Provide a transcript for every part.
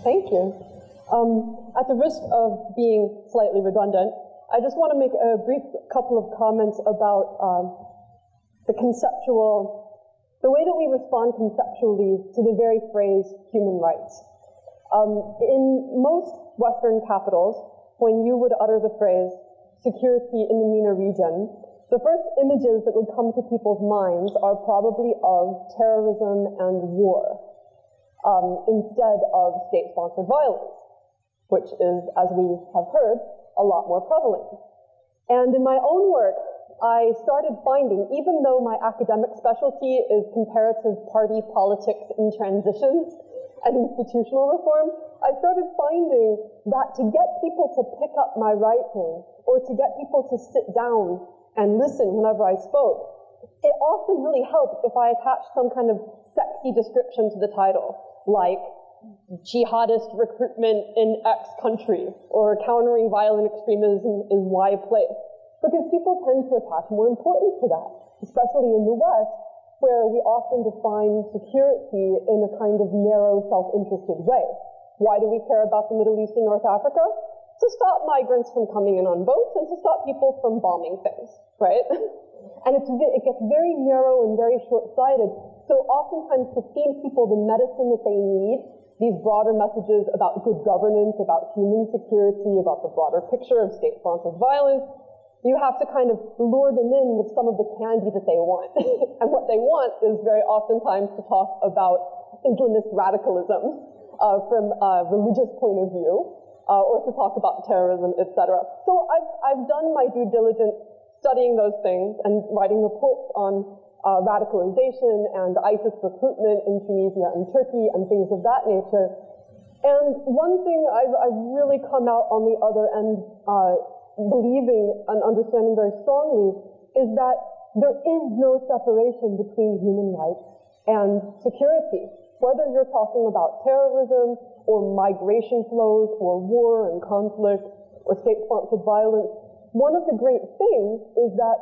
Thank you. At the risk of being slightly redundant, I just want to make a brief couple of comments about the way that we respond conceptually to the very phrase human rights. In most Western capitals, when you would utter the phrase security in the MENA region, the first images that would come to people's minds are probably of terrorism and war, instead of state-sponsored violence, which is, as we have heard, a lot more prevalent. And in my own work, I started finding, even though my academic specialty is comparative party politics in transitions and institutional reform, I started finding that to get people to pick up my writing or to get people to sit down and listen whenever I spoke, it often really helped if I attached some kind of sexy description to the title, like jihadist recruitment in X country or countering violent extremism in Y place. Because people tend to attach more importance to that, especially in the West, where we often define security in a kind of narrow, self-interested way. Why do we care about the Middle East and North Africa? To stop migrants from coming in on boats and to stop people from bombing things, right? And it gets very narrow and very short-sighted. So oftentimes to feed people the medicine that they need, these broader messages about good governance, about human security, about the broader picture of state-sponsored violence, you have to kind of lure them in with some of the candy that they want. And what they want is very oftentimes to talk about Islamist radicalism from a religious point of view, or to talk about terrorism, etc. So I've done my due diligence studying those things and writing reports on radicalization and ISIS recruitment in Tunisia and Turkey and things of that nature. And one thing I've really come out on the other end believing and understanding very strongly is that there is no separation between human rights and security. Whether you're talking about terrorism or migration flows or war and conflict or state-sponsored violence, one of the great things is that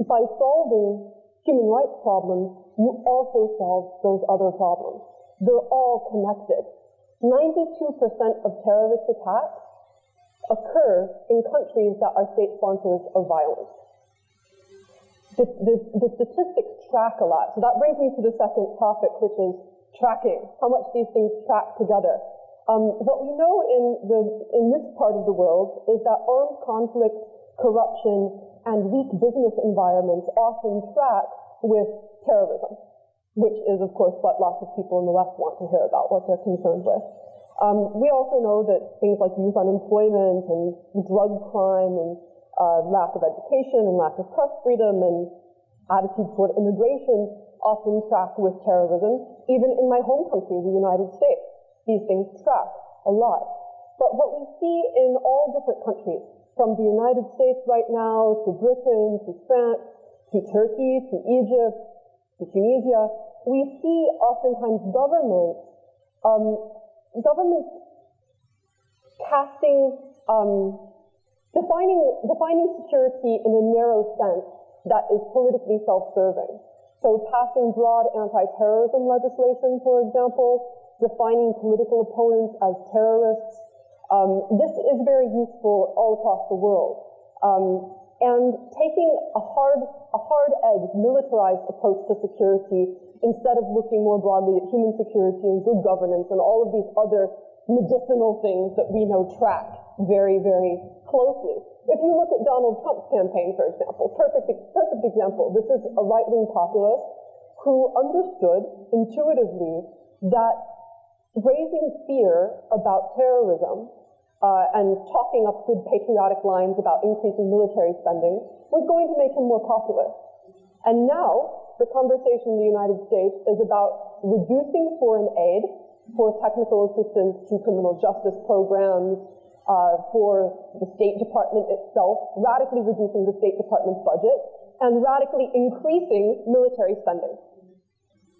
by solving human rights problems, you also solve those other problems. They're all connected. 92% of terrorist attacks occur in countries that are state sponsors of violence. The statistics track a lot. So that brings me to the second topic, which is tracking, how much these things track together. What we know in this part of the world is that armed conflict, corruption, and weak business environments often track with terrorism, which is, of course, what lots of people in the West want to hear about, what they're concerned with. We also know that things like youth unemployment and drug crime and lack of education and lack of press freedom and attitudes toward immigration often track with terrorism. Even in my home country, the United States, these things track a lot. But what we see in all different countries, from the United States right now to Britain, to France, to Turkey, to Egypt, to Tunisia, we see oftentimes governments casting, defining security in a narrow sense that is politically self-serving. So passing broad anti-terrorism legislation, for example, defining political opponents as terrorists. This is very useful all across the world. And taking a hard-edged, militarized approach to security instead of looking more broadly at human security and good governance and all of these other medicinal things that we know track very, very closely. If you look at Donald Trump's campaign, for example, perfect example, this is a right-wing populist who understood intuitively that raising fear about terrorism and talking up good patriotic lines about increasing military spending was going to make him more popular. And now, the conversation in the United States is about reducing foreign aid for technical assistance to criminal justice programs, for the State Department itself, radically reducing the State Department's budget, and radically increasing military spending.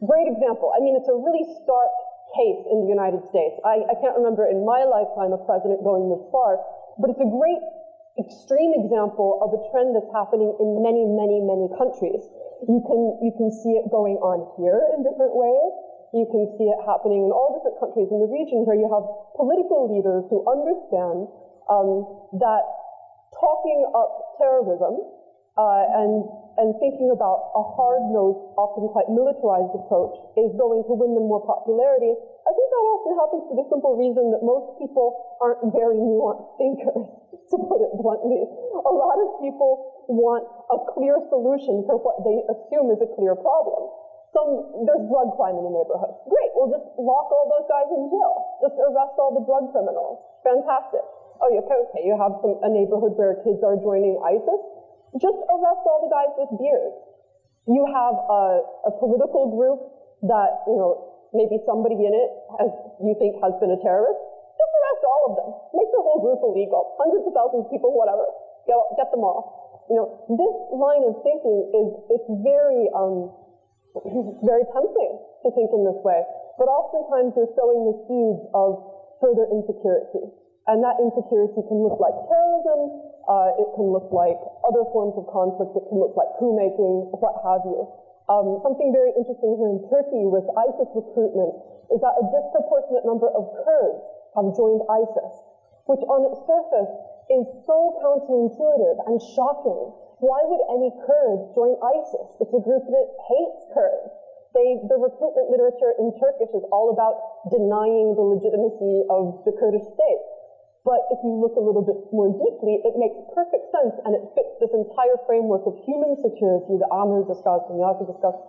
Great example. I mean, it's a really stark case in the United States. I can't remember in my lifetime a president going this far, but it's a great extreme example of a trend that's happening in many, many, many countries. You can see it going on here in different ways. You can see it happening in all different countries in the region where you have political leaders who understand that talking up terrorism and thinking about a hard-nosed, often quite militarized approach is going to win them more popularity. I think that often happens for the simple reason that most people aren't very nuanced thinkers, to put it bluntly. A lot of people want a clear solution for what they assume is a clear problem. There's drug crime in the neighborhood. Great, we'll just lock all those guys in jail. Just arrest all the drug criminals. Fantastic. Oh, okay, you have a neighborhood where kids are joining ISIS. Just arrest all the guys with beards. You have a political group that, maybe somebody in it you think has been a terrorist. Just arrest all of them. Make the whole group illegal. Hundreds of thousands of people, whatever. Get them all. This line of thinking it's very tempting to think in this way. But oftentimes you're sowing the seeds of further insecurity. And that insecurity can look like terrorism, it can look like other forms of conflict, it can look like coup-making, what have you. Something very interesting here in Turkey with ISIS recruitment is that a disproportionate number of Kurds have joined ISIS, which on its surface is so counterintuitive and shocking. Why would any Kurd join ISIS? It's a group that hates Kurds. The recruitment literature in Turkish is all about denying the legitimacy of the Kurdish state. But if you look a little bit more deeply, it makes perfect sense, and it fits this entire framework of human security that Amr discussed and Yasser discussed.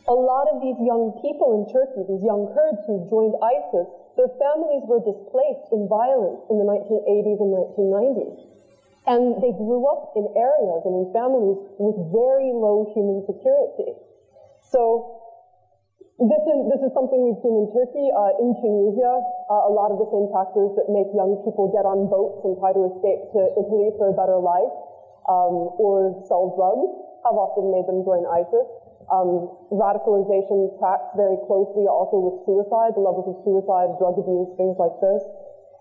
A lot of these young people in Turkey, these young Kurds who joined ISIS, their families were displaced in violence in the 1980s and 1990s. And they grew up in areas and in families with very low human security. So this is something we've seen in Turkey. In Tunisia, a lot of the same factors that make young people get on boats and try to escape to Italy for a better life or sell drugs have often made them join ISIS. Radicalization tracks very closely also with suicide, the levels of suicide, drug abuse, things like this.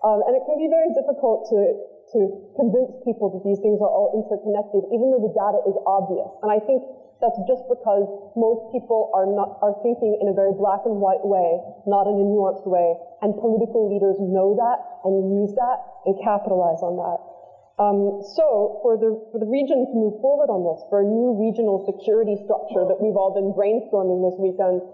And it can be very difficult to convince people that these things are all interconnected, even though the data is obvious. And I think that's just because most people are thinking in a very black and white way, not in a nuanced way, and political leaders know that and use that and capitalize on that. So for the region to move forward on this, for a new regional security structure that we've all been brainstorming this weekend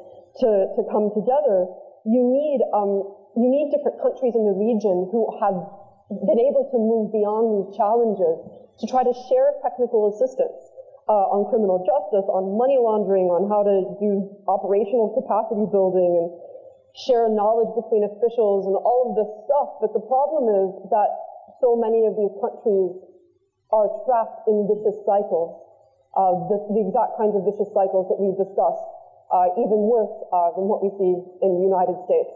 to come together, you need different countries in the region who have been able to move beyond these challenges to try to share technical assistance on criminal justice, on money laundering, on how to do operational capacity building and share knowledge between officials and all of this stuff. But the problem is that so many of these countries are trapped in vicious cycles, the exact kinds of vicious cycles that we've discussed, even worse than what we see in the United States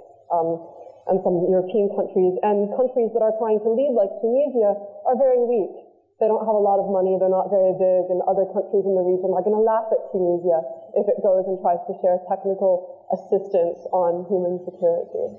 and some European countries. And countries that are trying to lead, like Tunisia, are very weak. They don't have a lot of money, they're not very big, and other countries in the region are going to laugh at Tunisia if it goes and tries to share technical assistance on human security.